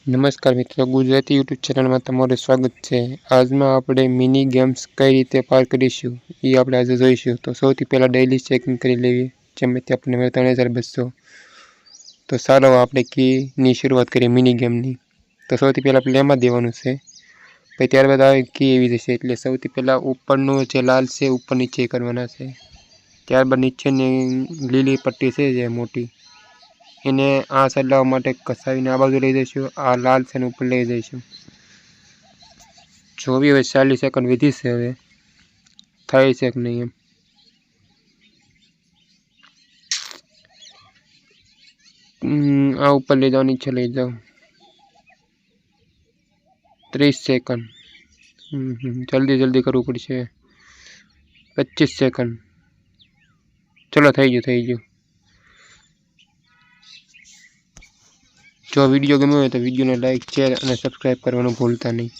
નમસ્કાર મિત્રો, ગુજરાતી યુટ્યુબ ચેનલમાં તમારું સ્વાગત છે। આજમાં આપણે મિની ગેમ્સ કઈ રીતે પાર કરીશું એ આપણે આજે જોઈશું। તો સૌથી પહેલાં ડેઇલી ચેકિંગ કરી લેવી, જેમ તે આપણને મળે 3200। તો ચાલો આપણે કીની શરૂઆત કરીએ મિની ગેમની। તો સૌથી પહેલાં પ્લેમાં દેવાનું છે, પછી ત્યારબાદ આવે કી એવી જશે। એટલે સૌથી પહેલાં ઉપરનું જે લાલ છે ઉપર નીચે કરવાના છે, ત્યારબાદ નીચેની લીલી પટ્ટી છે જે મોટી એને આ સાઈડ લાવવા માટે ઘસાવીને આ બાજુ લઈ જઈશું। આ લાલ છે ને ઉપર લઈ જઈશું। જોવી હવે 40 સેકન્ડ વીધી છે, હવે થાય છે કે નહીં એમ। આ ઉપર લઈ જાઓ, નીચે લઈ જાઓ। 30 સેકન્ડ। જલ્દી કરવું પડશે। 25 સેકન્ડ। ચલો થઈ ગયું। જો વિડીયો ગમ્યો હોય તો વિડીયોને લાઇક, શેર અને સબસ્ક્રાઈબ કરવાનું ભૂલતા નહીં।